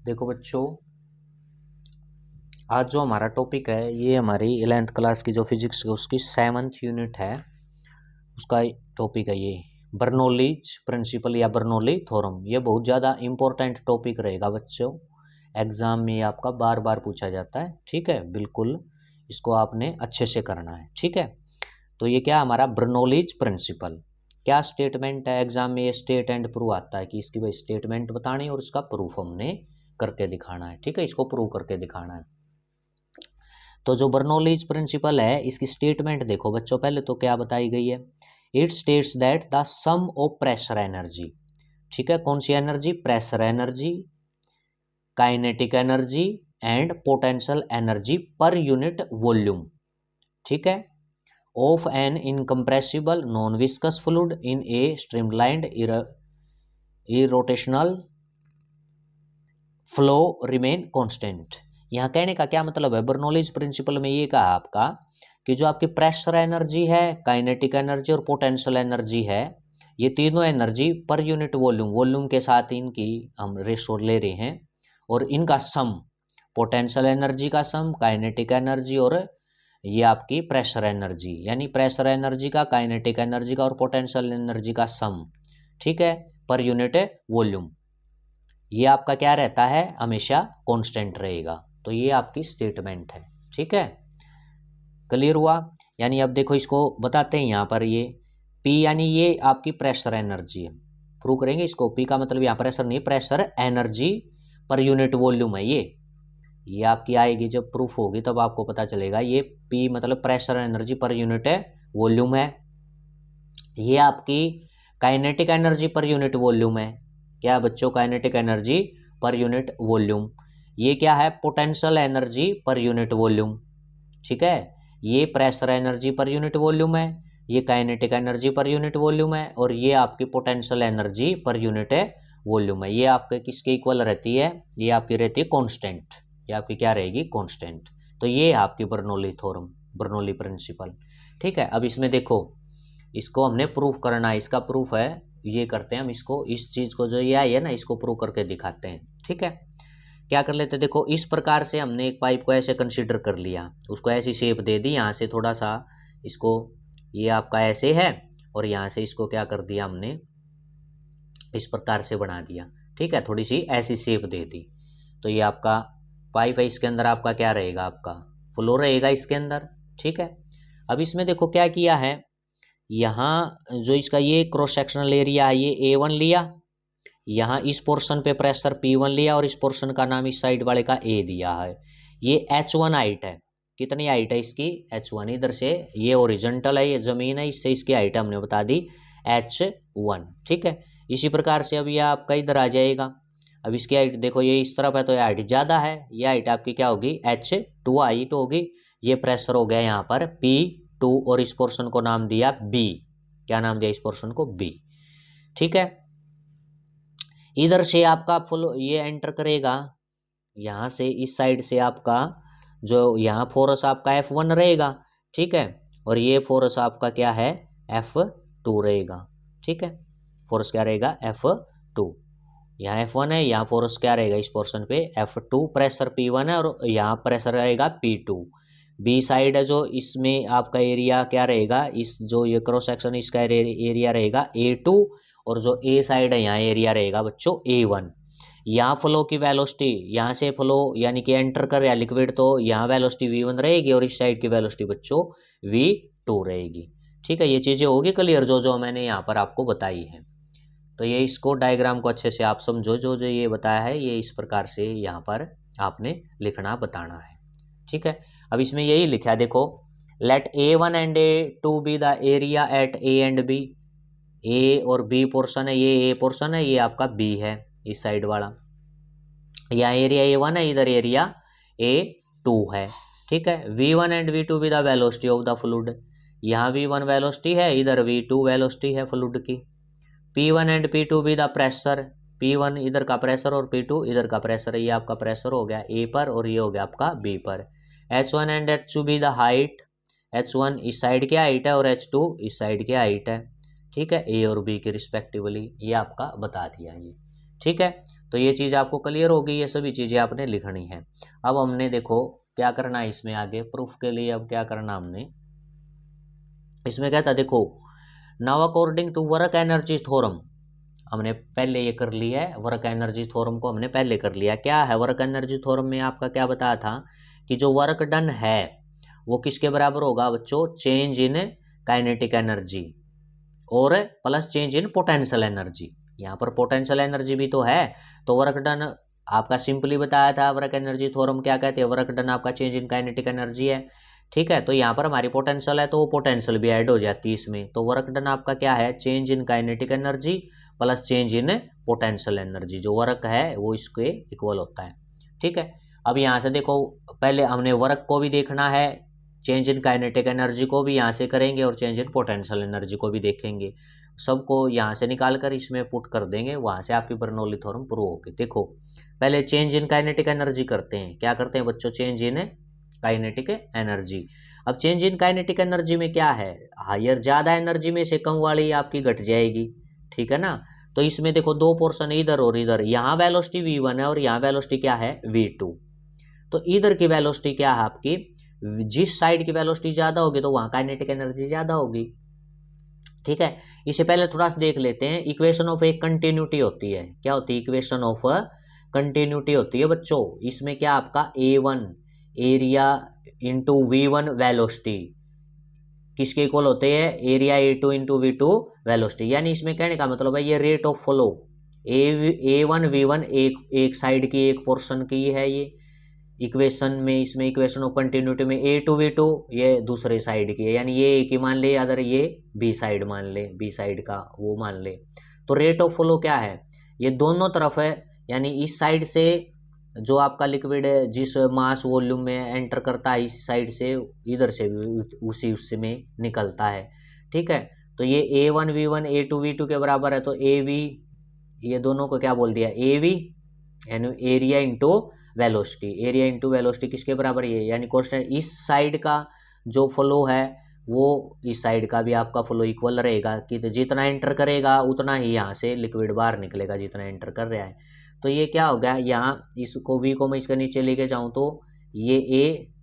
देखो बच्चों, आज जो हमारा टॉपिक है ये हमारी 11th क्लास की जो फिजिक्स की उसकी 7th यूनिट है, उसका टॉपिक है ये बर्नौलीज प्रिंसिपल या बर्नौली थ्योरम। ये बहुत ज़्यादा इंपॉर्टेंट टॉपिक रहेगा बच्चों, एग्जाम में आपका बार बार पूछा जाता है। ठीक है, बिल्कुल इसको आपने अच्छे से करना है। ठीक है, तो ये क्या हमारा बर्नौलीज प्रिंसिपल क्या स्टेटमेंट है, एग्जाम में ये स्टेट एंड प्रूव आता है कि इसकी भाई स्टेटमेंट बतानी और इसका प्रूफ हमने करके दिखाना है। ठीक है, इसको प्रूव करके दिखाना है। तो जो बर्नौलीज प्रिंसिपल है इसकी स्टेटमेंट देखो बच्चों, पहले तो क्या बताई गई है, it states that the sum of pressure energy. ठीक है, कौन सी energy, pressure energy, kinetic energy and potential energy per unit volume, ठीक है, of an incompressible non viscous fluid in a streamlined irrotational flow remain constant. यहाँ कहने का क्या मतलब है, बर्नौलीज प्रिंसिपल में ये कहा आपका कि जो आपकी प्रेशर एनर्जी है, काइनेटिक एनर्जी और पोटेंशियल एनर्जी है, ये तीनों energy per unit volume, volume के साथ इनकी हम रेशो ले रहे हैं, और इनका सम, पोटेंशियल एनर्जी का सम, काइनेटिक एनर्जी और ये आपकी प्रेशर एनर्जी, यानी प्रेशर एनर्जी का, काइनेटिक एनर्जी का और पोटेंशियल एनर्जी का सम, ठीक है, पर यूनिट वॉल्यूम, ये आपका क्या रहता है, हमेशा कांस्टेंट रहेगा। तो ये आपकी स्टेटमेंट है। ठीक है, क्लियर हुआ। यानी अब देखो इसको बताते हैं यहाँ पर, ये P यानी ये आपकी प्रेशर एनर्जी है, प्रूव करेंगे इसको। P का मतलब यहाँ प्रेशर नहीं, pressure energy per unit volume है ये आपकी आएगी, जब प्रूफ होगी तब आपको पता चलेगा। ये P मतलब pressure energy per unit volume है। ये आपकी kinetic energy per unit volume है। क्या बच्चों, kinetic energy per unit volume. ये क्या है, potential energy per unit volume. ठीक है, ये pressure energy per unit volume है, ये kinetic energy per unit volume है, और ये आपकी potential energy per unit volume है। ये आपके किसके इक्वल रहती है, ये आपकी रहती है कांस्टेंट, ये आपकी क्या रहेगी, कांस्टेंट। तो ये आपकी बर्नौली थ्योरम, बर्नौली प्रिंसिपल। ठीक है, अब इसमें देखो, इसको हमने प्रूफ करना है, इसका प्रूफ है, ये करते हैं हम इसको, इस चीज को जो ये आई है ना, इसको प्रूव करके दिखाते हैं। ठीक है, क्या कर लेते, देखो इस प्रकार से हमने एक पाइप को ऐसे कंसीडर कर लिया, उसको ऐसी शेप दे दी, यहाँ से थोड़ा सा इसको, ये आपका ऐसे है, और यहाँ से इसको क्या कर दिया हमने, इस प्रकार से बना दिया। ठीक है, थोड़ी सी ऐसी शेप दे दी, तो ये आपका पाइप है, इसके अंदर आपका क्या रहेगा, आपका फ्लो रहेगा इसके अंदर। ठीक है, अब इसमें देखो क्या किया है, यहाँ जो इसका ये क्रॉस सेक्शनल एरिया है, ये A1 लिया, यहाँ इस पोर्शन पे प्रेशर P1 लिया, और इस पोर्शन का नाम इस साइड वाले का A दिया है। ये H1 हाइट है, कितनी हाइट है इसकी, H1। इधर से ये ओरिजेंटल है, ये जमीन है, इससे इसकी हाइट हमने बता दी H1। ठीक है, इसी प्रकार से अब ये आपका इधर आ जाएगा। अब इसकी हाइट देखो, ये इस तरफ है तो ये हाइट ज़्यादा है, ये हाइट आपकी क्या होगी, H2 हाइट होगी। ये प्रेशर हो गया यहाँ पर P2, और इस पोर्शन को नाम दिया B। क्या नाम दिया इस पोर्शन को, B। ठीक है, इधर से आपका फ्लो ये एंटर करेगा, यहाँ से इस साइड से आपका जो यहाँ फोर्स आपका F1 रहेगा। ठीक है, और ये फोर्स आपका क्या है, F2 रहेगा। ठीक है, फोर्स क्या रहेगा, F2। यहाँ F1 है, यहाँ फोर्स क्या रहेगा इस पोर्शन पे, F2। प्रेशर P1 है, और यहाँ प्रेशर रहेगा P2। बी साइड है जो, इसमें आपका एरिया क्या रहेगा, इस जो ये क्रॉस सेक्शन इसका एरिया रहेगा A2, और जो A साइड है यहाँ एरिया रहेगा बच्चों A1। यहाँ फ्लो की वेलोसिटी, यहाँ से फ्लो यानी कि एंटर कर रहा है लिक्विड, तो यहाँ वेलोसिटी V1 रहेगी, और इस साइड की वेलोसिटी बच्चों V2 रहेगी। ठीक है, ये चीज़ें होगी क्लियर जो जो मैंने यहाँ पर आपको बताई है। तो ये इसको डायग्राम को अच्छे से आप समझो, जो जो ये बताया है ये इस प्रकार से यहाँ पर आपने लिखना बताना है। ठीक है, अब इसमें यही लिखा है, देखो, let A1 and A2 be the area at A and B। A और B पोर्शन है, ये A पोर्शन है, ये आपका B है इस साइड वाला। यहाँ एरिया A1 है, इधर एरिया A2 है। ठीक है, V1 and V2 be the velocity of the fluid. यहाँ V1 वेलोसिटी है, इधर V2 वेलोसिटी है फ्लूइड की। P1 and P2 be the pressure. P1 इधर का प्रेशर और P2 इधर का प्रेशर है, ये आपका प्रेशर हो गया A पर, और ये हो गया आपका B पर। H1 and H2 be the height. H1 इस साइड की हाइट है, और H2 इस साइड की हाइट है। ठीक है, A और B के रिस्पेक्टिवली, ये आपका बता दिया ये। ठीक है, तो ये चीज़ आपको क्लियर होगी, ये सभी चीज़ें आपने लिखनी है। अब हमने देखो क्या करना है इसमें आगे प्रूफ के लिए, अब क्या करना हमने इसमें क्या था, देखो now according to work energy theorem, हमने पहले ये कर लिया है, वर्क एनर्जी थ्योरम को हमने पहले कर लिया। क्या है वर्क एनर्जी थ्योरम में आपका क्या बताया था कि जो वर्क डन है वो किसके बराबर होगा बच्चों, चेंज इन काइनेटिक एनर्जी और plus change in potential energy. यहाँ पर पोटेंशियल एनर्जी भी तो है, तो वर्क डन आपका सिंपली बताया था, वर्क एनर्जी थ्योरम क्या कहते हैं, वर्क डन आपका चेंज इन काइनेटिक एनर्जी है, ठीक है। तो यहाँ पर हमारी पोटेंशियल है तो वो पोटेंशियल भी ऐड हो जाती है इसमें, तो वर्क डन आपका क्या है, change in kinetic energy plus change in potential energy, जो वर्क है वो इसके इक्वल होता है, ठीक है। अब यहाँ से देखो पहले हमने वर्क को भी देखना है, चेंज इन काइनेटिक एनर्जी को भी यहाँ से करेंगे और चेंज इन पोटेंशियल एनर्जी को भी देखेंगे, सबको यहाँ से निकाल कर इसमें पुट कर देंगे, वहाँ से आपकी बर्नौली थ्योरम प्रूव होगी। देखो पहले चेंज इन काइनेटिक एनर्जी करते हैं, क्या करते हैं बच्चों, चेंज इन काइनेटिक एनर्जी। अब चेंज इन काइनेटिक एनर्जी में क्या है, हायर ज़्यादा एनर्जी में से कम वाली आपकी घट जाएगी, ठीक है ना। तो इसमें देखो दो पोर्शन इधर और इधर, यहाँ वेलोसिटी v1 है और यहाँ वेलोसिटी क्या है v2, तो इधर की वेलोसिटी क्या है आपकी, जिस साइड की वेलोसिटी ज़्यादा होगी तो वहाँ काइनेटिक एनर्जी ज़्यादा होगी, ठीक है। इससे पहले थोड़ा सा देख लेते हैं, इक्वेशन ऑफ एक कंटिन्यूटी होती है, क्या होती है, इक्वेशन ऑफ कंटिन्यूटी होती है बच्चों। इसमें क्या आपका A1 area into V1 velocity किसके इक्वल होते हैं, area A2 into V2 velocity, यानी इसमें कहने का मतलब है ये rate of flow A1 V1 एक साइड की एक पोर्शन की है ये इक्वेशन में, इसमें इक्वेशन ऑफ कंटिन्यूटी में A2 V2 ये दूसरे साइड की है, यानी ये एक ही मान ले, अगर ये बी साइड मान ले, बी साइड का वो मान ले, तो रेट ऑफ फ्लो क्या है, ये दोनों तरफ है, यानी इस साइड से जो आपका लिक्विड है जिस मास वॉल्यूम में एंटर करता है इस साइड से, इधर से भी उसी उससे में निकलता है, ठीक है। तो ये A1 V1 A2 V2 के बराबर है, तो AV ये दोनों को क्या बोल दिया, AV यानी area into velocity, area into velocity किसके बराबर है, यानी कांस्टेंट, इस साइड का जो फ्लो है वो इस साइड का भी आपका फ्लो इक्वल रहेगा कि तो जितना एंटर करेगा उतना ही यहाँ से लिक्विड बाहर निकलेगा जितना एंटर कर रहा है। तो ये क्या हो गया, यहाँ इसको V को मैं इसके नीचे लेके जाऊँ तो ये A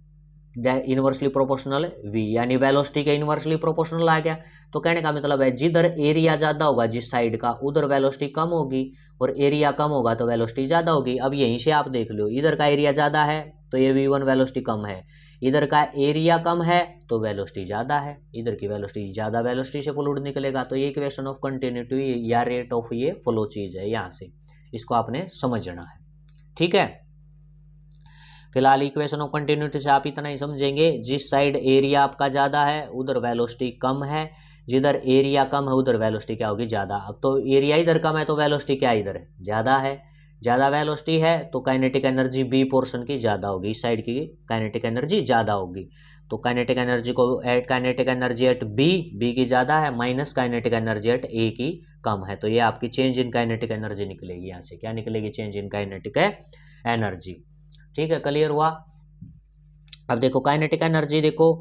इनवर्सली प्रोपोर्शनल V, यानी वेलोसिटी के इनवर्सली प्रोपोर्शनल आ गया। तो कहने का मतलब है जिधर एरिया ज़्यादा होगा जिस साइड का, उधर वेलोसिटी कम होगी, और एरिया कम होगा तो वेलोसिटी ज़्यादा होगी। अब यहीं से आप देख लो, इधर का एरिया ज़्यादा है तो ये V1 वेलोसिटी कम है, इधर का एरिया कम है तो वेलोसिटी ज़्यादा है, इधर की वेलोसिटी ज़्यादा वेलोसिटी से फ्लूइड निकलेगा। तो ये इक्वेशन ऑफ कंटिन्यूटी या रेट ऑफ ये फ्लो चीज़ है, यहाँ से इसको आपने समझना है, ठीक है। फिलहाल इक्वेशन ऑफ कंटिन्यूटी से आप इतना ही समझेंगे, जिस साइड एरिया आपका ज़्यादा है उधर वेलोसिटी कम है, जिधर एरिया कम है उधर वेलोसिटी क्या होगी, ज़्यादा। अब तो एरिया इधर कम है तो वेलोसिटी क्या इधर है, ज़्यादा है, ज़्यादा वेलोसिटी है तो काइनेटिक एनर्जी बी पोर्शन की ज़्यादा होगी, इस साइड की काइनेटिक एनर्जी ज़्यादा होगी। तो काइनेटिक एनर्जी को at kinetic energy at B की ज़्यादा है minus kinetic energy at A की कम है, तो ये आपकी चेंज इन काइनेटिक एनर्जी निकलेगी, यहाँ से क्या निकलेगी, चेंज इन काइनेटिक एनर्जी, ठीक है। क्लियर हुआ। अब देखो काइनेटिक एनर्जी देखो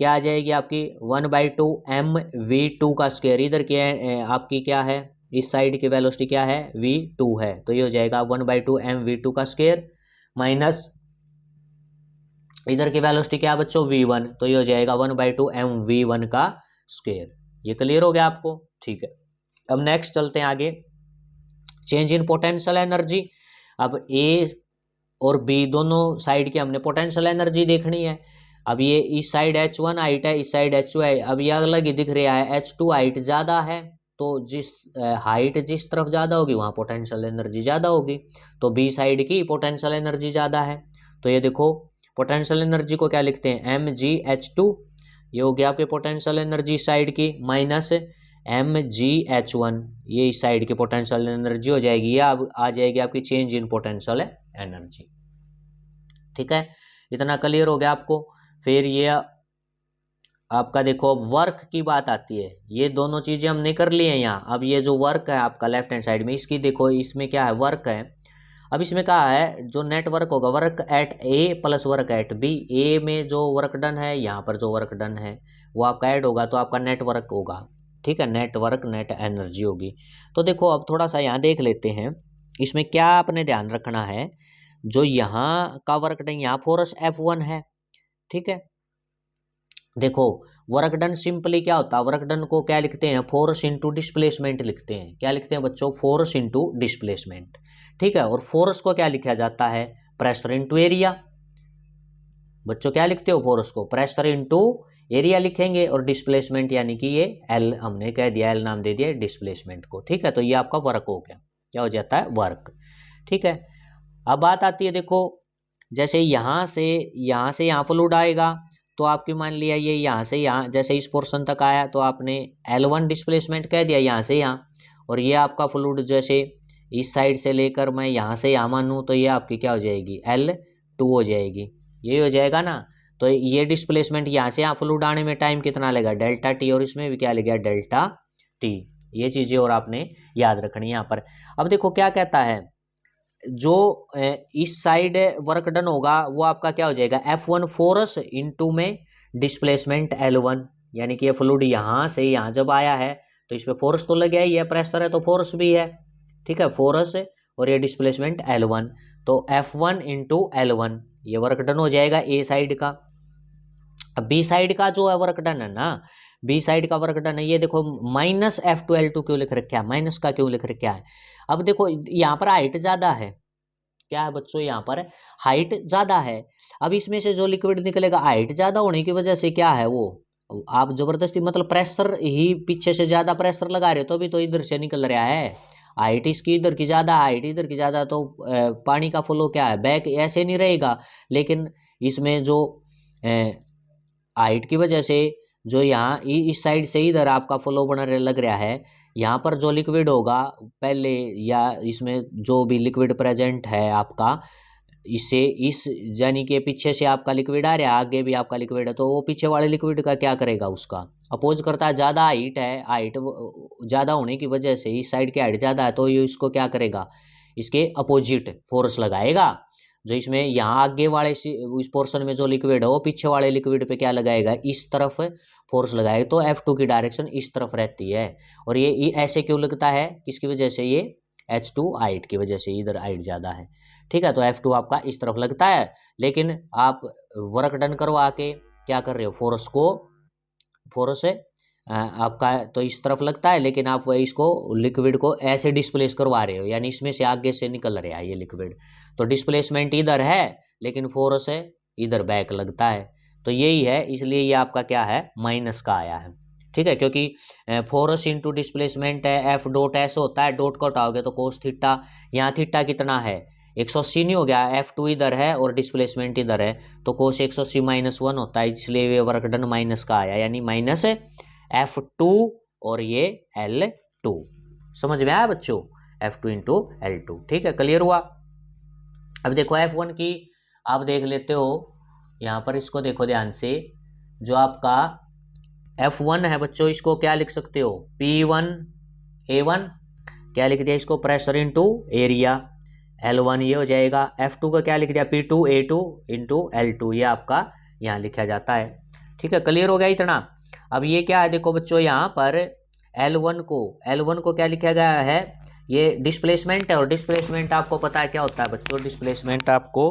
क्या आ जाएगी आपकी 1/2 mv2 का स्क्वायर, इधर क्या है आपकी क्या है, इस साइड की वेलोसिटी क्या है v2 है, तो ये हो जाएगा 1/2 mv2 का स्क्वायर माइनस इधर की वेलोसिटी क्या है बच्चों v1, तो ये हो जाएगा 1/2 mv1 का स्क्वायर। ये क्लियर हो गया आपको, ठीक है। अब नेक्स्ट चलते हैं आगे, चेंज इन पोटेंशियल एनर्जी। अब ए और बी दोनों साइड की हमने पोटेंशियल एनर्जी देखनी है। अब ये इस साइड H1 हाइट है, इस साइड H2 है, अब ये अलग ही दिख रहा है, H2 हाइट ज़्यादा है, तो जिस हाइट जिस तरफ ज़्यादा होगी वहाँ पोटेंशियल एनर्जी ज़्यादा होगी, तो बी साइड की पोटेंशियल एनर्जी ज़्यादा है। तो ये देखो पोटेंशियल एनर्जी को क्या लिखते हैं, mgH2, ये हो गया आपके पोटेंशियल एनर्जी साइड की, माइनस mgH1, ये इस साइड की पोटेंशियल एनर्जी हो जाएगी, ये अब आ जाएगी आपकी चेंज इन पोटेंशियल एनर्जी, ठीक है। इतना क्लियर हो गया आपको। फिर ये आपका देखो वर्क की बात आती है, ये दोनों चीजें हमने कर ली हैं यहाँ। अब ये जो वर्क है आपका लेफ्ट हैंड साइड में, इसकी देखो इसमें क्या है वर्क है। अब इसमें कहा है जो नेट वर्क होगा, work at A plus work at B, A में जो वर्क डन है यहाँ पर जो वर्क डन है वो आपका ऐड होगा तो आपका नेट वर्क होगा, ठीक है, नेट वर्क नेट एनर्जी होगी। तो देखो अब थोड़ा सा यहाँ देख लेते हैं, इसमें क्या आपने ध्यान रखना है, जो यहाँ का वर्क डन, यहाँ फोर्स F1 है, ठीक है। देखो वर्क डन सिंपली क्या होता है, वर्क डन को क्या लिखते हैं, फोर्स इंटू डिस्प्लेसमेंट लिखते हैं। क्या लिखते हैं बच्चों, फोर्स इंटू डिस्प्लेसमेंट, ठीक है। और फोर्स को क्या लिखा जाता है, प्रेशर इंटू एरिया। बच्चों क्या लिखते हो फोर्स को, प्रेशर इंटू एरिया लिखेंगे, और डिस्प्लेसमेंट यानी कि ये एल हमने कह दिया, एल नाम दे दिया डिस्प्लेसमेंट को, ठीक है। तो ये आपका वर्क हो गया, क्या हो जाता है, वर्क, ठीक है। अब बात आती है, देखो जैसे यहाँ से यहाँ फ्लूइड आएगा, तो आपकी मान लिया ये यहाँ से यहाँ जैसे इस पोर्शन तक आया, तो आपने L1 डिस्प्लेसमेंट कह दिया यहाँ से यहाँ, और ये आपका फ्लूइड जैसे इस साइड से लेकर मैं यहाँ से यहाँ मानूँ, तो ये आपकी क्या हो जाएगी, L2 हो जाएगी, यही हो जाएगा ना। तो ये डिस्प्लेसमेंट यहाँ से यहाँ फ्लूइड आने में टाइम कितना लगेगा, डेल्टा टी, और इसमें भी क्या लगेगा, डेल्टा टी। ये चीज़ें और आपने याद रखनी है यहाँ पर। अब देखो क्या कहता है, जो इस साइड वर्क डन होगा वो आपका क्या हो जाएगा, F1 फोर्स इंटू में डिस्प्लेसमेंट L1, यानी कि ये फ्लूइड यहाँ से यहाँ जब आया है तो इस पे फोर्स तो लगे ही है, प्रेशर है तो फोर्स भी है, ठीक है, फोर्स और ये डिस्प्लेसमेंट L1, तो F1 इंटू L1 ये वर्क डन हो जाएगा ए साइड का। अब बी साइड का जो है वर्क डन है ना, बी साइड का वर्क डन है, ये देखो माइनस F2L2 क्यों लिख रखा है, माइनस का क्यों लिख रखा है। अब देखो यहाँ पर हाइट ज्यादा है, क्या है बच्चों, यहाँ पर हाइट ज्यादा है। अब इसमें से जो लिक्विड निकलेगा, हाइट ज्यादा होने की वजह से क्या है वो, आप जबरदस्ती मतलब प्रेशर ही पीछे से ज्यादा प्रेशर लगा रहे हो तो भी तो इधर से निकल रहा है। हाइट इसकी इधर की ज्यादा, हाइट इधर की ज्यादा, तो पानी का फ्लो क्या है, बैक ऐसे नहीं रहेगा। लेकिन इसमें जो हाइट की वजह से जो यहाँ इस साइड से इधर आपका फ्लो बना लग रहा है, यहाँ पर जो लिक्विड होगा पहले, या इसमें जो भी लिक्विड प्रेजेंट है आपका, इससे इस यानी कि पीछे से आपका लिक्विड आ रहा है, आगे भी आपका लिक्विड है, तो वो पीछे वाले लिक्विड का क्या करेगा, उसका अपोज करता है। ज़्यादा हाइट है, हाइट ज़्यादा होने की वजह से इस साइड की हाइट ज़्यादा है, तो ये इसको क्या करेगा, इसके अपोजिट फोर्स लगाएगा। जो इसमें यहाँ आगे वाले इस पोर्शन में जो लिक्विड है वो पीछे वाले लिक्विड पे क्या लगाएगा, इस तरफ फोर्स लगाएगा, तो F2 की डायरेक्शन इस तरफ रहती है। और ये ऐसे क्यों लगता है, किसकी वजह से, ये H2 हाइट की वजह से, इधर हाइट ज़्यादा है, ठीक है। तो F2 आपका इस तरफ लगता है, लेकिन आप वर्क डन करवा के क्या कर रहे हो, फोर्स आपका तो इस तरफ लगता है, लेकिन आप इसको लिक्विड को ऐसे डिस्प्लेस करवा रहे हो, यानी इसमें से आगे से निकल रहा है ये लिक्विड, तो डिस्प्लेसमेंट इधर है लेकिन फोर्स है इधर बैक लगता है, तो यही है, इसलिए ये आपका क्या है, माइनस का आया है, ठीक है। क्योंकि फोर्स इंटू डिस्प्लेसमेंट है, एफ डॉट ऐसे होता है, डॉट को हटाओगे तो कोस थीटा, यहाँ थीटा कितना है 180 नहीं हो गया, F2 इधर है और डिस्प्लेसमेंट इधर है, तो कोस 180 -1 होता है, इसलिए ये वर्क डन माइनस का आया, यानी माइनस F2 और ये L2। समझ में आया बच्चों, F2 इंटू L2, ठीक है, क्लियर हुआ। अब देखो F1 की आप देख लेते हो, यहाँ पर इसको देखो ध्यान से, जो आपका F1 है बच्चों, इसको क्या लिख सकते हो, P1A1, क्या लिख दिया इसको, प्रेशर इंटू एरिया, L1 ये हो जाएगा। F2 का क्या लिख दिया, P2A2 इंटू L2, ये आपका यहाँ लिखा जाता है, ठीक है, क्लियर हो गया इतना। अब ये क्या है, देखो बच्चों यहाँ पर L1 को क्या लिखा गया है, ये डिस्प्लेसमेंट है, और डिस्प्लेसमेंट आपको पता है क्या होता है बच्चों, डिस्प्लेसमेंट आपको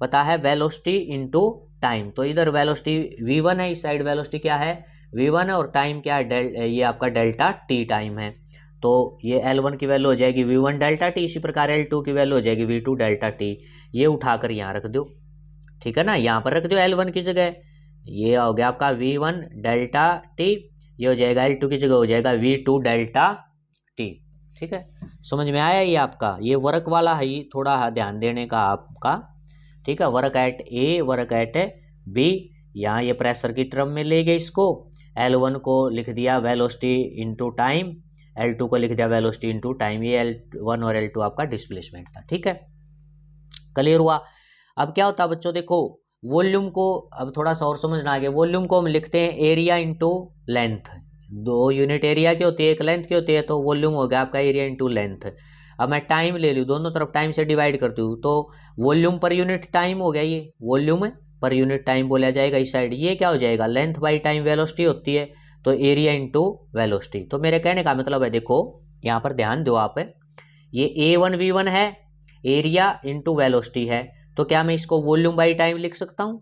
पता है वेलोसिटी इंटू टाइम। तो इधर वेलोसिटी V1 है, इस साइड वेलोसिटी क्या है, V1 है, और टाइम क्या है, ये आपका डेल्टा टी टाइम है। तो ये L1 की वैल्यू हो जाएगी V1 डेल्टा टी, इसी प्रकार L2 की वैल्यू हो जाएगी V2 डेल्टा टी। ये उठाकर यहाँ रख दो, ठीक है ना, यहाँ पर रख दो L1 की जगह, ये हो गया आपका V1 डेल्टा टी, ये हो जाएगा L2 की जगह हो जाएगा V2 डेल्टा टी, ठीक है। समझ में आया ये आपका, ये वर्क वाला है, थोड़ा ध्यान देने का आपका, ठीक है। Work at A, work at B, यहाँ ये प्रेशर की टर्म में ले गए इसको, L1 को लिख दिया वेलोसिटी इंटू टाइम, L2 को लिख दिया वेलोसिटी इंटू टाइम, ये L1 और L2 आपका डिस्प्लेसमेंट था, ठीक है, क्लियर हुआ। अब क्या होता है बच्चों, देखो वॉल्यूम को अब थोड़ा सा और समझना आ गया, वॉल्यूम को हम लिखते हैं एरिया इंटू लेंथ, दो यूनिट एरिया की होती है, एक लेंथ की होती है, तो वॉल्यूम हो गया आपका एरिया इंटू लेंथ। अब मैं टाइम ले लूँ, दोनों तरफ टाइम से डिवाइड करती हूँ, तो वॉल्यूम पर यूनिट टाइम हो गया, ये वॉल्यूम पर यूनिट टाइम बोला जाएगा इस साइड, ये क्या हो जाएगा, लेंथ बाई टाइम वेलोसिटी होती है, तो एरिया इंटू वेलोसिटी। तो मेरे कहने का मतलब है, देखो यहाँ पर ध्यान दो आप, ये A1V1 है, एरिया इंटू वेलोसिटी है, तो क्या मैं इसको वॉल्यूम बाई टाइम लिख सकता हूँ?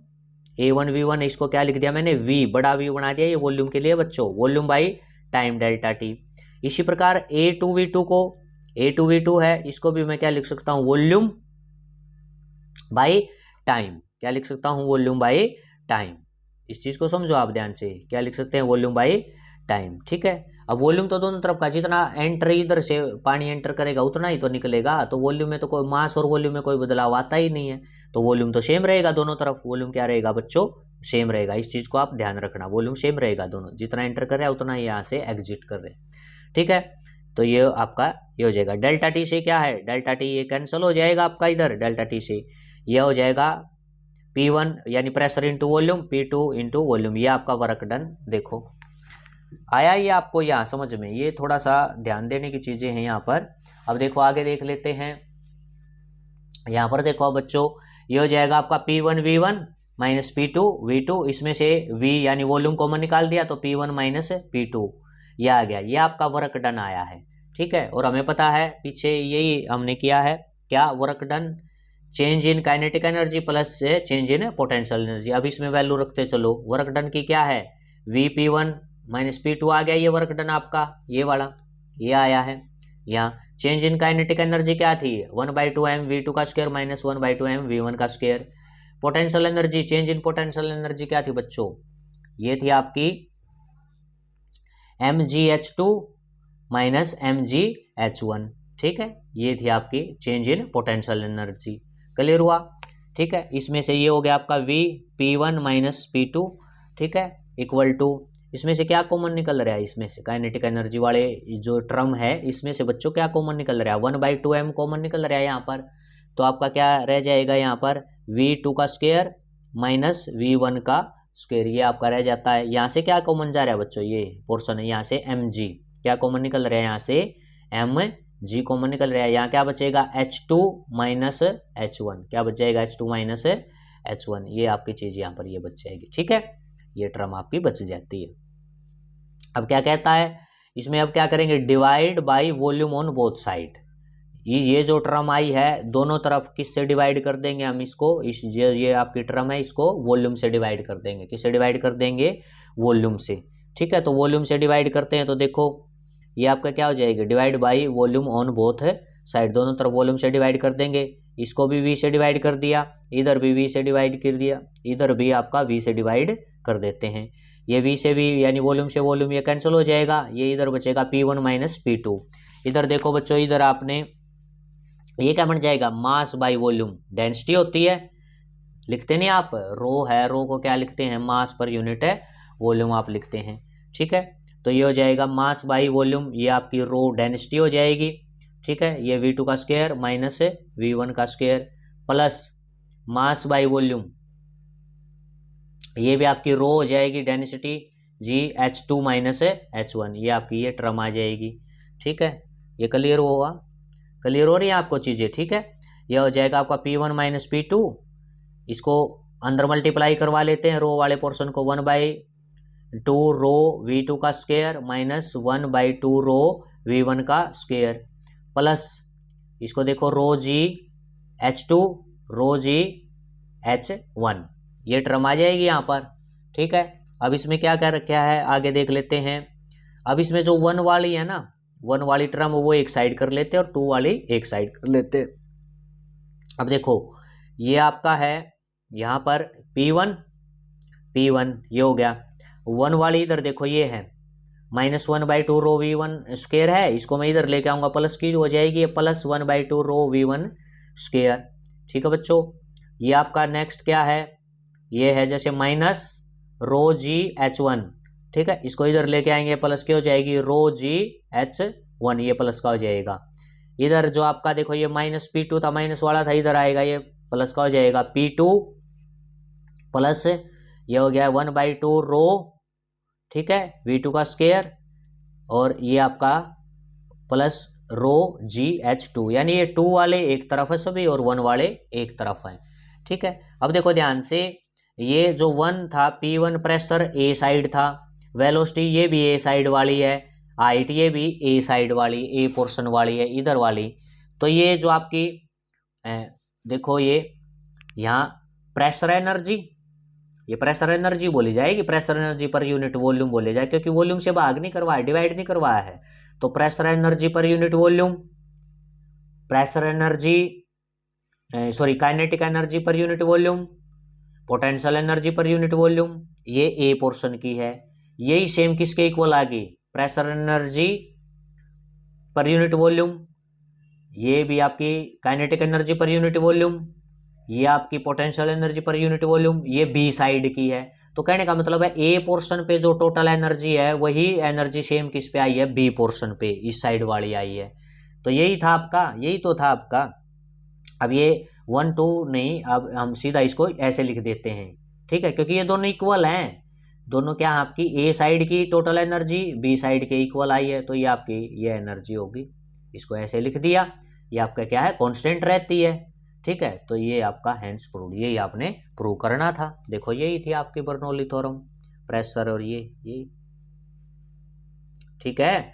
A1V1 इसको क्या लिख दिया मैंने, V, बड़ा V बना दिया, ये वॉल्यूम के लिए बच्चों, volume by time delta T. इसी प्रकार A2V2 को, A2V2 है, इसको भी मैं क्या लिख सकता हूँ, वॉल्यूम बाई टाइम। क्या लिख सकता हूँ, वॉल्यूम बाई टाइम। इस चीज को समझो आप ध्यान से, क्या लिख सकते हैं, वॉल्यूम बाई टाइम। ठीक है, अब वॉल्यूम तो दोनों तरफ का, जितना एंटर इधर से पानी एंटर करेगा उतना ही तो निकलेगा, तो वॉल्यूम में तो कोई मास और वॉल्यूम में कोई बदलाव आता ही नहीं है, तो वॉल्यूम तो सेम रहेगा दोनों तरफ। वॉल्यूम क्या रहेगा बच्चों, सेम रहेगा। इस चीज को आप ध्यान रखना, वॉल्यूम सेम रहेगा दोनों, जितना एंटर कर रहा है उतना ही यहाँ से एग्जिट कर रहे हैं। ठीक है, तो ये आपका ये हो जाएगा। डेल्टा टी से क्या है, डेल्टा टी ये कैंसिल हो जाएगा आपका इधर, डेल्टा टी से ये हो जाएगा P1 यानी pressure into volume, P2 into volume. ये आपका वर्क डन। देखो आया ये आपको यहाँ समझ में, ये थोड़ा सा ध्यान देने की चीजें हैं यहाँ पर। अब देखो आगे देख लेते हैं, यहाँ पर देखो बच्चों, ये हो जाएगा आपका P1V1 माइनस P2V2, इसमें से V यानी वॉल्यूम कॉमन निकाल दिया तो P1 माइनस P2 ये आ गया, ये आपका वर्क डन आया है। ठीक है, और हमें पता है पीछे यही हमने किया है, क्या work done, change in kinetic energy plus से चेंज इन पोटेंशियल एनर्जी। अब इसमें वैल्यू रखते चलो, वर्क डन की क्या है, Vp1 माइनस P2 आ गया, ये वर्क डन आपका ये वाला ये आया है। यहाँ चेंज इन काइनेटिक एनर्जी क्या थी, 1/2m V2 का स्क्वायर माइनस 1/2m V1 का square. Potential energy, change in potential energy क्या थी बच्चों, ये थी आपकी mgh2 माइनस mgh1। ठीक है, ये थी आपकी change in potential energy. Clear हुआ? ठीक है, इसमें से ये हो गया आपका Vp1 माइनस P2। ठीक है, इक्वल टू, इसमें से क्या कॉमन निकल रहा है, इसमें से काइनेटिक एनर्जी वाले जो टर्म है इसमें से बच्चों क्या कॉमन निकल रहा है, 1/2m कॉमन निकल रहा है यहाँ पर, तो आपका क्या रह जाएगा यहाँ पर, V2 का स्क्वायर माइनस V1 का स्क्वायर, ये आपका रह जाता है। यहाँ से क्या कॉमन जा रहा है बच्चों, ये पोर्शन है, यहाँ से mg क्या कॉमन निकल रहा है, यहाँ से mg कॉमन निकल रहा है। यहाँ क्या बचेगा, H2 माइनस H1, क्या बच जाएगा, H2 माइनस H1, ये आपकी चीज यहाँ पर ये बच जाएगी। ठीक है, ये टर्म आपकी बच जाती है। अब क्या कहता है इसमें, अब क्या करेंगे, divide by volume on both side. ये जो टर्म आई है दोनों तरफ किससे डिवाइड कर देंगे हम इसको, इस ये आपकी टर्म है, इसको वॉल्यूम से डिवाइड कर देंगे। किससे डिवाइड कर देंगे, वॉल्यूम से। ठीक है, तो वॉल्यूम से डिवाइड करते हैं तो देखो ये आपका क्या हो जाएगा, divide by volume on both side, दोनों तरफ वॉल्यूम से डिवाइड कर देंगे। इसको भी V से डिवाइड कर दिया, इधर भी V से डिवाइड कर दिया, इधर भी आपका V से डिवाइड कर देते हैं। ये V से V यानी वॉल्यूम से वॉल्यूम ये कैंसिल हो जाएगा, ये इधर बचेगा P1 माइनस P2। इधर देखो बच्चों, इधर आपने ये क्या बन जाएगा, मास बाय वॉल्यूम, डेंसिटी होती है, लिखते नहीं आप, रो है, रो को क्या लिखते हैं, मास पर यूनिट है वॉल्यूम आप लिखते हैं। ठीक है, तो ये हो जाएगा मास बाय वॉल्यूम, ये आपकी रो डेंसिटी हो जाएगी। ठीक है, ये V2 का स्क्वायर माइनस V1 का square plus mass by volume, ये भी आपकी रो हो जाएगी डेंसिटी GH2 माइनस H1, ये आपकी ये टर्म आ जाएगी। ठीक है, ये क्लियर हुआ, क्लियर हो रही है आपको चीजें। ठीक है, यह हो जाएगा आपका P1 माइनस P2, इसको अंदर मल्टीप्लाई करवा लेते हैं, रो वाले पोर्शन को, 1/2 रो V2 का स्क्वायर माइनस 1/2 रो V1 का स्क्वायर प्लस इसको देखो रो GH2 रो GH1, ये टर्म आ जाएगी यहाँ पर। ठीक है, अब इसमें क्या क्या रखा है आगे देख लेते हैं। अब इसमें जो 1 वाली है ना, 1 वाली टर्म वो एक साइड कर लेते हैं और 2 वाली एक साइड कर लेते हैं। अब देखो ये आपका है यहाँ पर P1 ये हो गया, 1 वाली इधर देखो ये है माइनस 1/2 रो V1 स्क्वायर है, इसको मैं इधर लेके आऊंगा, प्लस की हो जाएगी प्लस 1/2 रो V1 स्क्वायर। ठीक है बच्चों, ये आपका नेक्स्ट क्या है, ये है जैसे माइनस रो GH1। ठीक है, इसको इधर लेके आएंगे, प्लस की हो जाएगी रो GH1, ये प्लस का हो जाएगा। इधर जो आपका देखो ये माइनस P2 था, माइनस वाला था, इधर आएगा ये प्लस का हो जाएगा P2 प्लस ये हो गया 1/2 रो, ठीक है, V2 का स्क्वायर, और ये आपका प्लस रो GH2, यानी ये 2 वाले एक तरफ है सभी और 1 वाले एक तरफ है। ठीक है, अब देखो ध्यान से, ये जो 1 था P1 प्रेशर ए साइड था, वेलोसिटी ये भी ए साइड वाली है, हाइट ये भी ए साइड वाली, ए पोर्शन वाली है इधर वाली, तो ये जो आपकी देखो ये यहाँ प्रेशर एनर्जी, ये प्रेशर एनर्जी बोली जाएगी, pressure energy per unit volume बोले जाए, क्योंकि वॉल्यूम से भाग नहीं करवाया, डिवाइड नहीं करवाया है। तो pressure energy per unit volume, pressure energy sorry kinetic energy per unit volume, potential energy per unit volume, ये ए पोर्शन की है। यही सेम किसके इक्वल आ गई, pressure energy per unit volume, ये भी आपकी kinetic energy per unit volume, ये आपकी potential energy per unit volume, ये बी साइड की है। तो कहने का मतलब है ए पोर्शन पे जो टोटल एनर्जी है वही एनर्जी सेम किस पे आई है, बी पोर्शन पे, इस साइड वाली आई है। तो यही था आपका, यही तो था आपका। अब ये 1 2 नहीं, अब हम सीधा इसको ऐसे लिख देते हैं, ठीक है, क्योंकि ये दोनों इक्वल हैं, दोनों क्या आपकी ए साइड की टोटल एनर्जी बी साइड के इक्वल आई है, तो ये आपकी ये एनर्जी होगी। इसको ऐसे लिख दिया, ये आपका क्या है, कांस्टेंट रहती है, ठीक है। तो ये आपका हेंस प्रूव्ड, यही आपने प्रूव करना था। देखो यही थी आपकी बर्नौली थ्योरम, प्रेशर और ये ठीक है,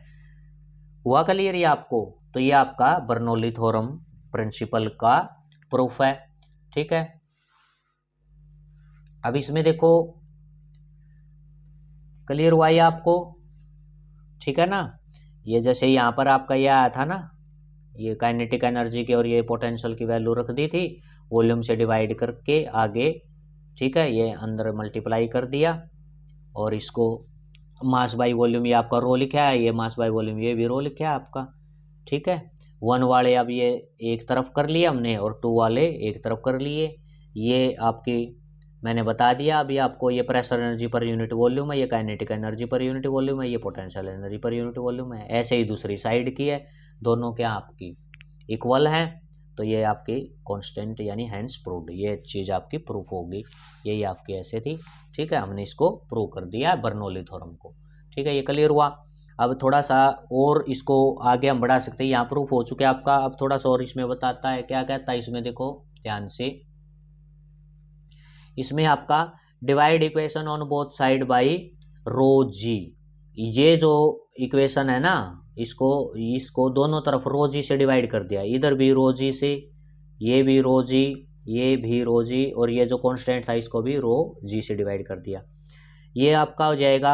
हुआ क्लियर ये आपको। तो ये आपका बर्नौली थ्योरम प्रिंसिपल का प्रूफ है, ठीक है। अब इसमें देखो क्लियर हुआ ये आपको, ठीक है ना। ये जैसे यहाँ पर आपका ये आया था ना, ये काइनेटिक एनर्जी के और ये पोटेंशियल की वैल्यू रख दी थी, वॉल्यूम से डिवाइड करके आगे, ठीक है, ये अंदर मल्टीप्लाई कर दिया, और इसको मास बाई वॉल्यूम ये आपका रो लिखा है, ये मास बाई वॉल्यूम ये भी रो लिखा है आपका, ठीक है। 1 वाले अब ये एक तरफ कर लिए हमने और 2 वाले एक तरफ कर लिए। ये आपकी मैंने बता दिया अभी आपको, ये pressure energy per unit volume है, ये kinetic energy per unit volume है, ये potential energy per unit volume है। ऐसे ही दूसरी साइड की है, दोनों क्या आपकी इक्वल हैं, तो ये आपकी कांस्टेंट यानी हेंस प्रूव्ड, ये चीज़ आपकी प्रूफ होगी। यही आपकी ऐसे थी, ठीक है, हमने इसको प्रूव कर दिया बर्नौली थ्योरम को, ठीक है, ये क्लियर हुआ। अब थोड़ा सा और इसको आगे हम बढ़ा सकते हैं, यहाँ प्रूफ हो चुके आपका। अब थोड़ा सा और इसमें बताता है, क्या कहता है इसमें, देखो ध्यान से, इसमें आपका divide equation on both side by rho g, ये जो इक्वेशन है ना, इसको दोनों तरफ रो जी से डिवाइड कर दिया, इधर भी रो जी से, ये भी रो जी, ये भी रो जी, और ये जो कांस्टेंट था इसको भी रो जी से डिवाइड कर दिया। ये आपका हो जाएगा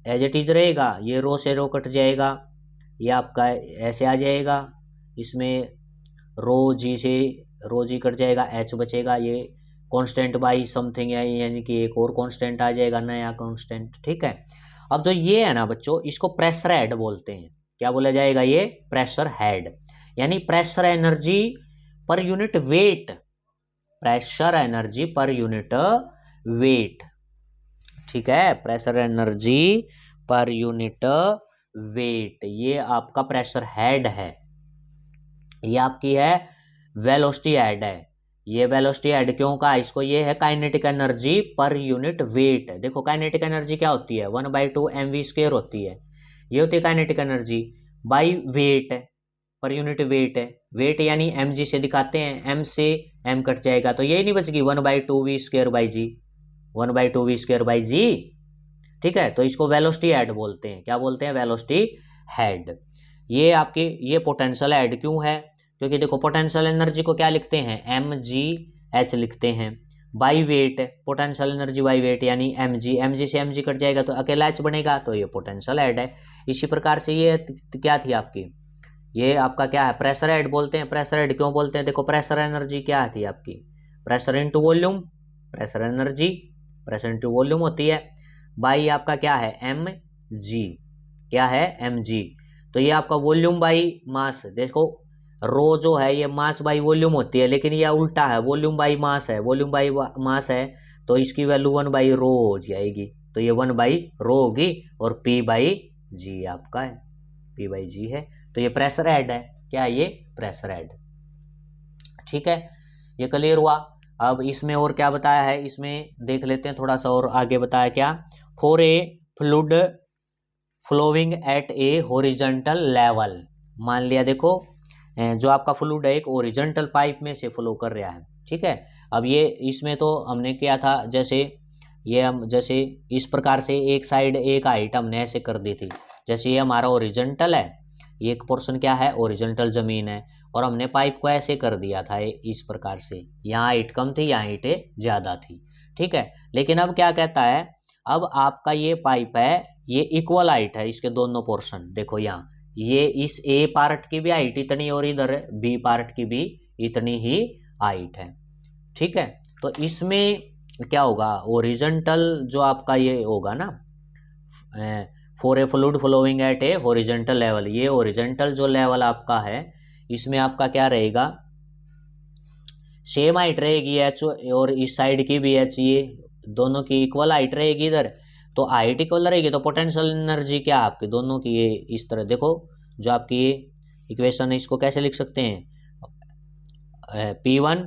एज इट इज रहेगा, ये रो से रो कट जाएगा, ये आपका ऐसे आ जाएगा, इसमें रो जी कट जाएगा, एच बचेगा, ये कांस्टेंट बाई समथिंग है, यानी कि एक और कांस्टेंट आ जाएगा, नया कांस्टेंट, ठीक है। अब जो ये है ना बच्चों, इसको प्रेशर हेड बोलते हैं। क्या बोला जाएगा, ये प्रेशर हेड, यानी pressure energy per unit weight, pressure energy per unit weight, ठीक है, pressure energy per unit weight, ये आपका प्रेशर हेड है। ये आपकी है वेलोसिटी हेड है, ये वेलोसिटी हेड क्यों कहा इसको, ये है kinetic energy per unit weight. देखो काइनेटिक एनर्जी क्या होती है, 1/2 mv² होती है, ये होती है kinetic energy, by wait per unit weight है, वेट यानी mg से दिखाते हैं, m से m कट जाएगा, तो यही नहीं बचेगी 1/2 v²/g, 1/2 v²/g, ठीक है। तो इसको वेलोसिटी हेड बोलते हैं, क्या बोलते हैं, वेलोसिटी हेड। ये आपकी ये पोटेंशियल हेड क्यों है, क्योंकि देखो पोटेंशियल एनर्जी को क्या लिखते हैं, mgh लिखते हैं, by wait, potential energy by wait यानी mg से mg कट जाएगा तो अकेला h बनेगा, तो ये पोटेंशियल हेड है। इसी प्रकार से ये क्या थी आपकी, ये आपका क्या है, प्रेशर हेड बोलते हैं। प्रेशर हेड क्यों बोलते हैं, देखो प्रेशर एनर्जी क्या थी आपकी, pressure into volume, pressure energy pressure into volume होती है, बाई आपका क्या है mg, क्या है mg, तो ये आपका वॉल्यूम बाई मास, देखो रो जो है ये मास बाई वॉल्यूम होती है, लेकिन ये उल्टा है, वॉल्यूम बाई मास है, वॉल्यूम बाई मास है, तो इसकी वैल्यू 1/ρ हो जाएगी, तो ये 1/ρ होगी, और P/g आपका है, P/g है, तो ये प्रेशर हेड है, क्या है ये प्रेशर हेड, ठीक है, ये क्लियर हुआ। अब इसमें और क्या बताया है, इसमें देख लेते हैं थोड़ा सा और आगे बताया क्या, for a fluid flowing at a horizontal level, मान लिया देखो जो आपका फ्लूइड है एक हॉरिजॉन्टल पाइप में से फ्लो कर रहा है, ठीक है। अब ये इसमें तो हमने किया था, जैसे ये हम जैसे इस प्रकार से एक साइड एक हाइट हमने ऐसे कर दी थी, जैसे ये हमारा हॉरिजॉन्टल है, एक पोर्शन क्या है हॉरिजॉन्टल जमीन है, और हमने पाइप को ऐसे कर दिया था इस प्रकार से, यहाँ हाइट कम थी, यहाँ हाइट ज़्यादा थी, ठीक है। लेकिन अब क्या कहता है, अब आपका ये पाइप है, ये इक्वल हाइट है, इसके दोनों पोर्शन देखो, यहाँ ये इस ए पार्ट की भी हाइट इतनी और इधर बी पार्ट की भी इतनी ही हाइट है, ठीक है। तो इसमें क्या होगा, ओरिजेंटल जो आपका ये होगा ना, for a fluid flowing at a horizontal level, ये हॉरिजेंटल जो लेवल आपका है इसमें आपका क्या रहेगा, सेम हाइट रहेगी एच, और इस साइड की भी एच, ये दोनों की इक्वल हाइट रहेगी इधर, तो हाइट इक्वल रहेगी तो पोटेंशियल एनर्जी क्या आपके दोनों की ये इस तरह देखो, जो आपकी ये इक्वेशन है इसको कैसे लिख सकते हैं, P1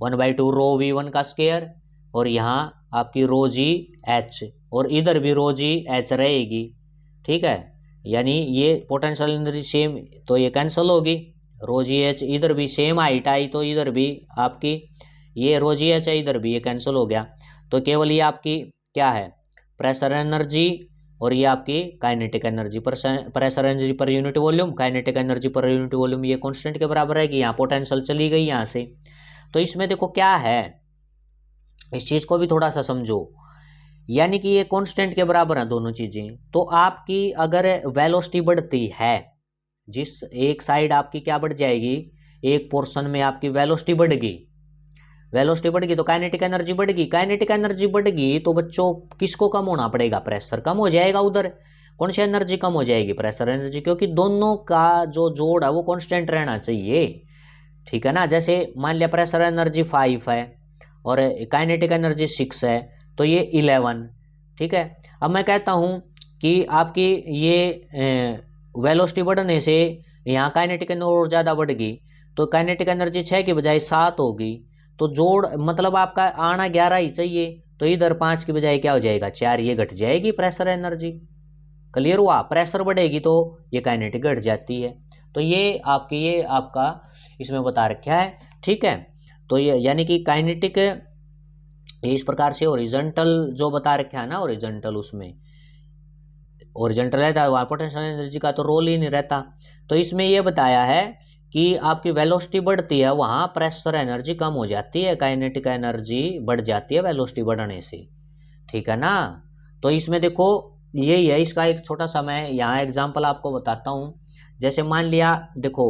1/2 रो V1 का स्क्वायर, और यहाँ आपकी रो जी एच, और इधर भी रो जी एच रहेगी, ठीक है। यानी ये पोटेंशियल एनर्जी सेम, तो ये कैंसिल होगी, रो जी एच इधर भी सेम हाइट आई तो इधर भी आपकी ये रो जी एच है, इधर भी ये कैंसिल हो गया, तो केवल ये आपकी क्या है, प्रेशर एनर्जी, और ये आपकी kinetic energy, pressure energy per unit volume, kinetic energy per unit volume, ये कांस्टेंट के बराबर है कि यहाँ पोटेंशियल चली गई यहाँ से। तो इसमें देखो क्या है, इस चीज को भी थोड़ा सा समझो, यानी कि ये कांस्टेंट के बराबर है दोनों चीजें, तो आपकी अगर वेलोसिटी बढ़ती है, जिस एक साइड आपकी क्या बढ़ जाएगी, एक पोर्शन में आपकी वेलोसिटी बढ़ गई, वेलोसिटी बढ़ गई तो काइनेटिक एनर्जी बढ़ गई, काइनेटिक एनर्जी बढ़ गई तो बच्चों किसको कम होना पड़ेगा, प्रेशर कम हो जाएगा, उधर कौन सी एनर्जी कम हो जाएगी, प्रेशर एनर्जी, क्योंकि दोनों का जो जोड़ है वो कांस्टेंट रहना चाहिए, ठीक है ना। जैसे मान लिया प्रेशर एनर्जी 5 है और काइनेटिक एनर्जी 6 है, तो ये 11, ठीक है। अब मैं कहता हूँ कि आपकी ये वेलोसिटी बढ़ने से यहाँ काइनेटिक एनर्जी और ज़्यादा बढ़ गई, तो काइनेटिक एनर्जी 6 की बजाय 7 होगी, तो जोड़ मतलब आपका आना 11 ही चाहिए, तो इधर 5 की बजाय क्या हो जाएगा 4, ये घट जाएगी प्रेशर एनर्जी, क्लियर हुआ। प्रेशर बढ़ेगी तो ये काइनेटिक घट जाती है, तो ये आपका इसमें बता रखा है, ठीक है। तो ये यानी कि काइनेटिक इस प्रकार से ओरिजेंटल जो बता रखा है ना, ओरिजेंटल उसमें ओरिजेंटल रहता है, वहाँ पोटेंशियल एनर्जी का तो रोल ही नहीं रहता। तो इसमें ये बताया है कि आपकी वेलोसिटी बढ़ती है वहाँ प्रेशर एनर्जी कम हो जाती है, काइनेटिक एनर्जी बढ़ जाती है वेलोसिटी बढ़ने से, ठीक है ना। तो इसमें देखो यही है, इसका एक छोटा सा मैं यहाँ एग्जाम्पल आपको बताता हूँ। जैसे मान लिया देखो,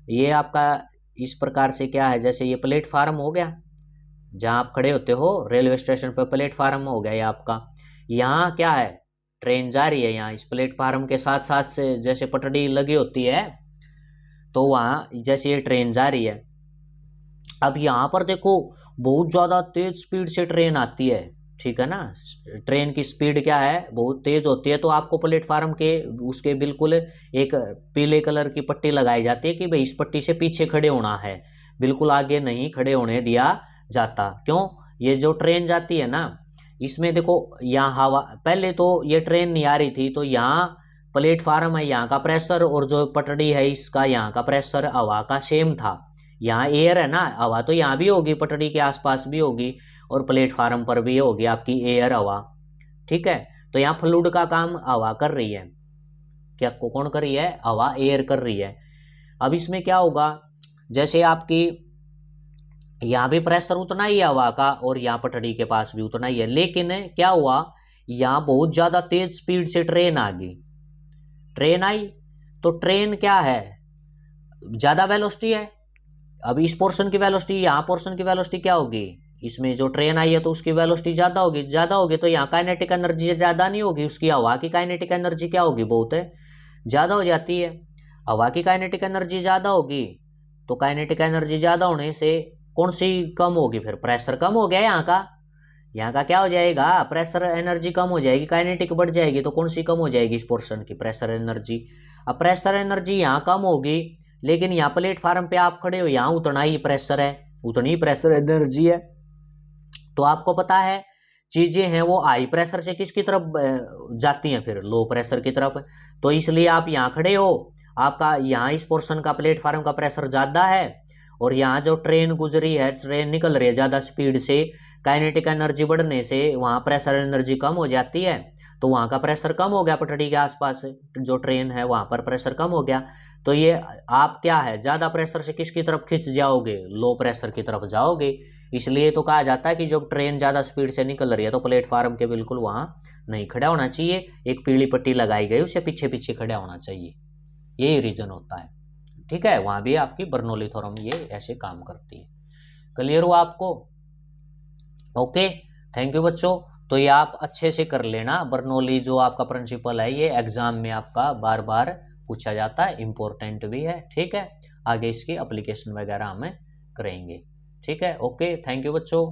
ये आपका इस प्रकार से क्या है, जैसे ये प्लेटफार्म हो गया, जहाँ आप खड़े होते हो रेलवे स्टेशन पर प्लेटफार्म हो गया ये आपका, यहाँ क्या है, ट्रेन जा रही है, यहाँ इस प्लेटफार्म के साथ साथ से जैसे पटड़ी लगी होती है, तो वहाँ जैसे ये ट्रेन जा रही है, अब यहाँ पर देखो बहुत ज़्यादा तेज स्पीड से ट्रेन आती है, ठीक है ना। ट्रेन की स्पीड क्या है, बहुत तेज होती है, तो आपको प्लेटफार्म के उसके बिल्कुल एक पीले कलर की पट्टी लगाई जाती है कि भाई इस पट्टी से पीछे खड़े होना है, बिल्कुल आगे नहीं खड़े होने दिया जाता। क्यों, ये जो ट्रेन जाती है ना, इसमें देखो यहाँ हवा, पहले तो ये ट्रेन नहीं आ रही थी, तो यहाँ प्लेटफार्म है, यहाँ का प्रेशर और जो पटड़ी है इसका यहाँ का प्रेशर हवा का सेम था। यहाँ एयर है ना, हवा तो यहाँ भी होगी, पटड़ी के आसपास भी होगी और प्लेटफार्म पर भी होगी आपकी एयर हवा, ठीक है। तो यहाँ फ्लूइड का काम हवा कर रही है, क्या कौन कर रही है, हवा, एयर कर रही है। अब इसमें क्या होगा, जैसे आपकी यहाँ भी प्रेशर उतना ही है हवा का और यहाँ पटड़ी के पास भी उतना ही है, लेकिन क्या हुआ, यहाँ बहुत ज्यादा तेज स्पीड से ट्रेन आ गई, ट्रेन आई तो ट्रेन क्या है, ज्यादा वेलोसिटी है। अब इस पोर्शन की वेलोसिटी, यहाँ पोर्शन की वेलोसिटी क्या होगी, इसमें जो ट्रेन आई है तो उसकी वेलोसिटी ज्यादा होगी, ज्यादा होगी तो यहाँ काइनेटिक एनर्जी ज्यादा नहीं होगी, उसकी हवा की काइनेटिक एनर्जी क्या होगी, बहुत है ज्यादा हो जाती है। हवा की काइनेटिक एनर्जी ज्यादा होगी, तो काइनेटिक एनर्जी ज्यादा होने से कौन सी कम होगी, फिर प्रेशर कम हो गया यहाँ का क्या हो जाएगा, प्रेशर एनर्जी कम हो जाएगी, काइनेटिक बढ़ जाएगी, तो कौन सी कम हो जाएगी इस पोर्शन की, प्रेशर एनर्जी। अब प्रेशर एनर्जी यहाँ कम होगी, लेकिन यहाँ प्लेटफार्म पे आप खड़े हो, यहाँ उतना ही प्रेशर है, उतनी प्रेशर एनर्जी है। तो आपको पता है चीजें हैं वो हाई प्रेशर से किसकी तरफ जाती हैं, फिर लो प्रेशर की तरफ। तो इसलिए आप यहाँ खड़े हो, आपका यहाँ इस पोर्शन का प्लेटफार्म का प्रेशर ज्यादा है और यहाँ जो ट्रेन गुजरी है, ट्रेन निकल रही है ज़्यादा स्पीड से, काइनेटिक एनर्जी बढ़ने से वहाँ प्रेशर एनर्जी कम हो जाती है, तो वहाँ का प्रेशर कम हो गया, पटड़ी के आसपास जो ट्रेन है वहाँ पर प्रेशर कम हो गया। तो ये आप क्या है, ज़्यादा प्रेशर से किसकी तरफ खिंच जाओगे, लो प्रेशर की तरफ जाओगे। इसलिए तो कहा जाता है कि जब ट्रेन ज़्यादा स्पीड से निकल रही है तो प्लेटफार्म के बिल्कुल वहाँ नहीं खड़ा होना चाहिए, एक पीली पट्टी लगाई गई उससे पीछे पीछे खड़ा होना चाहिए, यही रीजन होता है। ठीक है, वहाँ भी आपकी बर्नौली थ्योरम ये ऐसे काम करती है। क्लियर हुआ आपको? ओके, थैंक यू बच्चों। तो ये आप अच्छे से कर लेना, बर्नौली जो आपका प्रिंसिपल है ये एग्जाम में आपका बार बार पूछा जाता है, इंपॉर्टेंट भी है। ठीक है, आगे इसकी एप्लीकेशन वगैरह हमें करेंगे। ठीक है, ओके, थैंक यू बच्चों।